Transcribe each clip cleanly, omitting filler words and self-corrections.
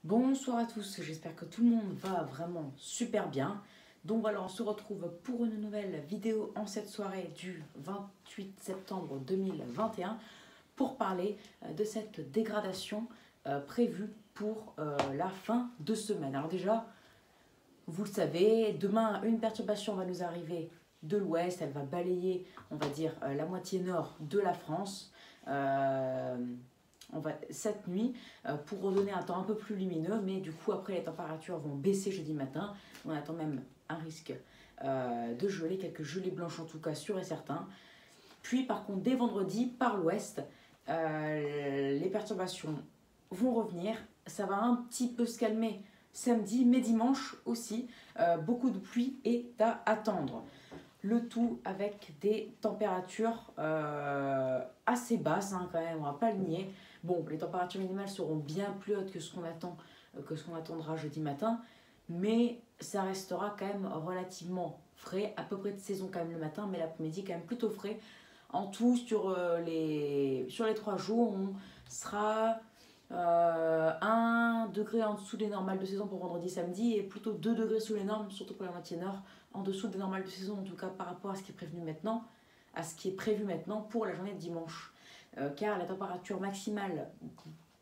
Bonsoir à tous, j'espère que tout le monde va vraiment super bien. Donc voilà, on se retrouve pour une nouvelle vidéo en cette soirée du 28 septembre 2021 pour parler de cette dégradation prévue pour la fin de semaine. Alors déjà, vous le savez, demain une perturbation va nous arriver de l'ouest, elle va balayer, on va dire, la moitié nord de la France. Cette nuit pour redonner un temps un peu plus lumineux, mais du coup après les températures vont baisser jeudi matin. On attend même un risque de gelée, quelques gelées blanches en tout cas sûr et certain. Puis par contre dès vendredi par l'ouest, les perturbations vont revenir, ça va un petit peu se calmer samedi, mais dimanche aussi, beaucoup de pluie est à attendre. Le tout avec des températures assez basses quand même, on va pas le nier. Bon, les températures minimales seront bien plus hautes que ce qu'on attendra jeudi matin, mais ça restera quand même relativement frais, à peu près de saison quand même le matin, mais l'après-midi quand même plutôt frais. En tout, sur les 3 jours, on sera 1 degré en dessous des normales de saison pour vendredi samedi et plutôt 2 degrés sous les normes, surtout pour la moitié nord, en dessous des normales de saison en tout cas par rapport à ce qui est prévu maintenant pour la journée de dimanche. Car la température maximale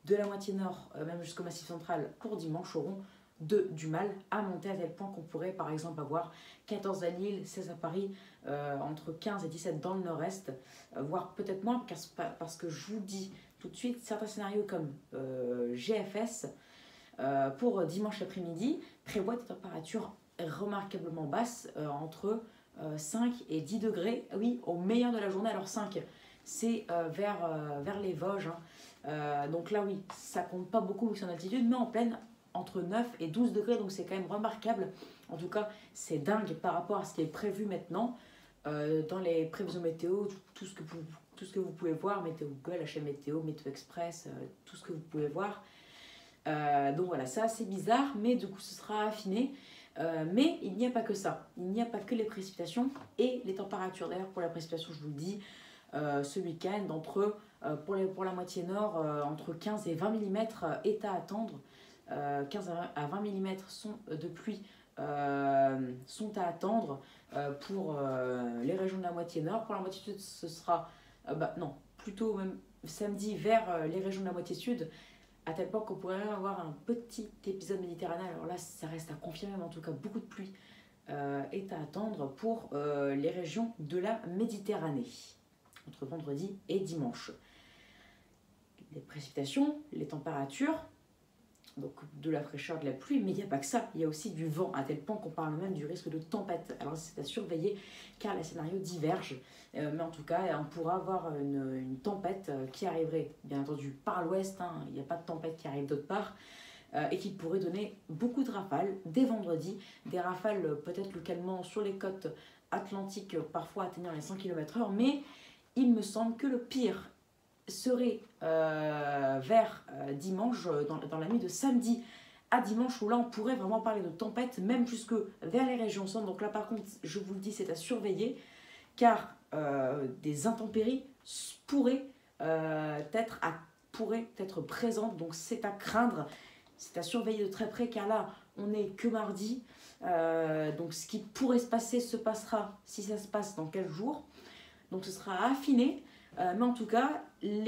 de la moitié nord, même jusqu'au massif central pour dimanche, auront du mal à monter à tel point qu'on pourrait par exemple avoir 14 à Lille, 16 à Paris, entre 15 et 17 dans le nord-est, voire peut-être moins parce que je vous dis tout de suite, certains scénarios comme GFS pour dimanche après-midi prévoient des températures remarquablement basses, entre 5 et 10 degrés, oui, au meilleur de la journée. Alors 5, c'est vers les Vosges, donc là oui, ça compte pas beaucoup sur altitude, mais en plaine, entre 9 et 12 degrés, donc c'est quand même remarquable. En tout cas, c'est dingue par rapport à ce qui est prévu maintenant dans les prévisions météo, tout ce que vous pouvez voir, Météo Google, la chaîne météo, Météo Express, tout ce que vous pouvez voir. Donc voilà, c'est assez bizarre, mais du coup ce sera affiné. Mais il n'y a pas que ça, il n'y a pas que les précipitations et les températures. D'ailleurs pour la précipitation, je vous le dis, ce week-end, pour la moitié nord, entre 15 et 20 mm est à attendre. 15 à 20 mm de pluie sont à attendre pour les régions de la moitié nord. Pour la moitié sud, ce sera, non, plutôt même samedi vers les régions de la moitié sud, à tel point qu'on pourrait avoir un petit épisode méditerranéen. Alors là, ça reste à confirmer, mais en tout cas, beaucoup de pluie est à attendre pour les régions de la Méditerranée, entre vendredi et dimanche. Les précipitations, les températures, donc de la fraîcheur, de la pluie, mais il n'y a pas que ça, il y a aussi du vent, à tel point qu'on parle même du risque de tempête. Alors c'est à surveiller car les scénarios divergent, mais en tout cas on pourra avoir une tempête qui arriverait bien entendu par l'ouest, il n'y a pas de tempête qui arrive d'autre part, et qui pourrait donner beaucoup de rafales dès vendredi, des rafales peut-être localement sur les côtes atlantiques, parfois atteignant les 100 km/h, mais il me semble que le pire serait vers dimanche, dans la nuit de samedi à dimanche, où là on pourrait vraiment parler de tempête, même jusque vers les régions centre. Donc là par contre, je vous le dis, c'est à surveiller, car des intempéries pourraient être présentes, donc c'est à craindre, c'est à surveiller de très près, car là on n'est que mardi, donc ce qui pourrait se passer se passera, si ça se passe dans quelques jours, donc ce sera affiné. Mais en tout cas, la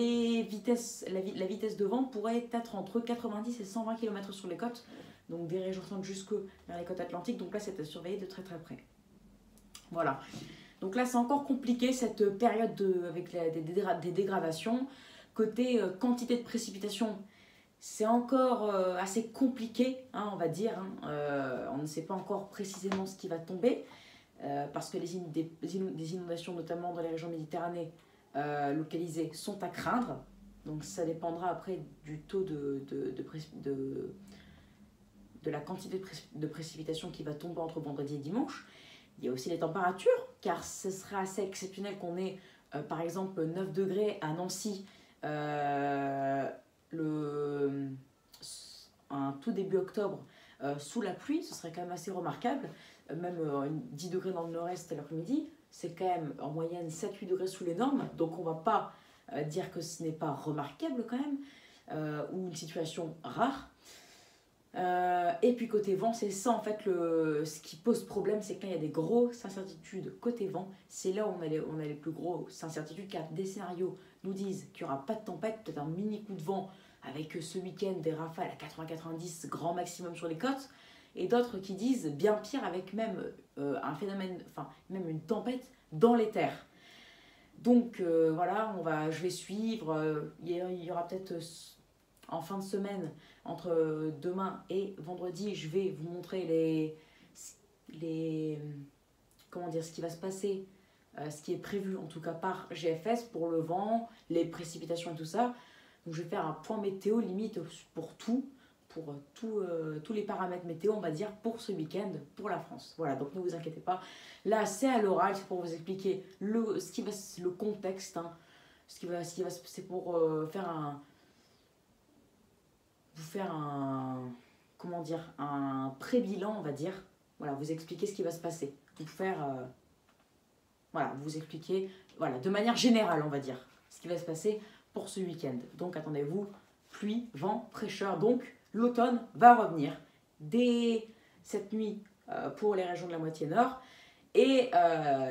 vitesse de vent pourrait être entre 90 et 120 km sur les côtes, donc des régions centre jusque vers les côtes atlantiques. Donc là, c'est à surveiller de très très près. Voilà. Donc là, c'est encore compliqué cette période avec des dégradations. Côté quantité de précipitations, c'est encore assez compliqué, on va dire. On ne sait pas encore précisément ce qui va tomber, parce que des inondations, notamment dans les régions méditerranéennes, localisées, sont à craindre. Donc ça dépendra après du taux de la quantité de précipitations qui va tomber entre vendredi et dimanche. Il y a aussi les températures, car ce sera assez exceptionnel qu'on ait par exemple 9 degrés à Nancy un tout début octobre sous la pluie. Ce serait quand même assez remarquable. Même 10 degrés dans le nord-est l'après-midi, c'est quand même en moyenne 7-8 degrés sous les normes, donc on ne va pas dire que ce n'est pas remarquable quand même, ou une situation rare. Et puis côté vent, c'est ça en fait ce qui pose problème, c'est quand il y a des grosses incertitudes côté vent, c'est là où on a les plus grosses incertitudes, car des scénarios nous disent qu'il n'y aura pas de tempête, peut-être un mini coup de vent avec ce week-end des rafales à 80-90 grand maximum sur les côtes, et d'autres qui disent bien pire avec même un phénomène, enfin même une tempête dans les terres. Donc voilà, je vais suivre, il y aura peut-être en fin de semaine, entre demain et vendredi, je vais vous montrer comment dire, ce qui va se passer, ce qui est prévu en tout cas par GFS pour le vent, les précipitations et tout ça. Donc je vais faire un point météo limite pour tous les paramètres météo, on va dire, pour ce week-end, pour la France. Voilà, donc ne vous inquiétez pas. Là, c'est à l'oral, c'est pour vous expliquer le contexte, hein, c'est pour vous faire comment dire, un pré-bilan, on va dire. Voilà, vous expliquer ce qui va se passer. Vous expliquer, voilà, de manière générale, on va dire, ce qui va se passer pour ce week-end. Donc, attendez-vous, pluie, vent, fraîcheur. Donc, l'automne va revenir dès cette nuit pour les régions de la moitié nord et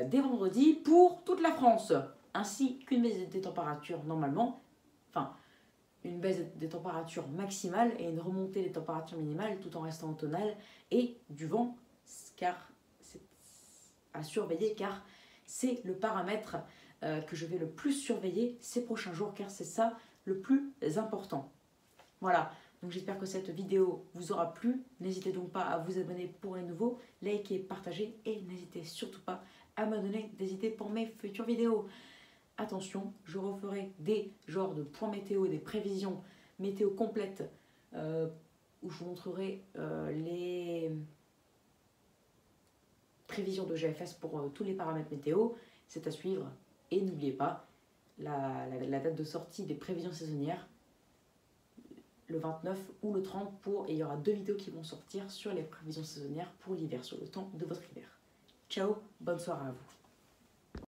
dès vendredi pour toute la France, ainsi qu'une baisse des températures normalement, enfin, une baisse des températures maximales et une remontée des températures minimales tout en restant automnal, et du vent, car c'est à surveiller, car c'est le paramètre que je vais le plus surveiller ces prochains jours, car c'est ça le plus important. Voilà, donc j'espère que cette vidéo vous aura plu. N'hésitez donc pas à vous abonner pour les nouveaux, liker, partager, et n'hésitez surtout pas à me donner des idées pour mes futures vidéos. Attention, je referai des genres de points météo, des prévisions météo complètes où je vous montrerai les prévisions de GFS pour tous les paramètres météo. C'est à suivre. Et n'oubliez pas la date de sortie des prévisions saisonnières, le 29 ou le 30 et il y aura 2 vidéos qui vont sortir sur les prévisions saisonnières pour l'hiver, sur le temps de votre hiver. Ciao, bonne soirée à vous.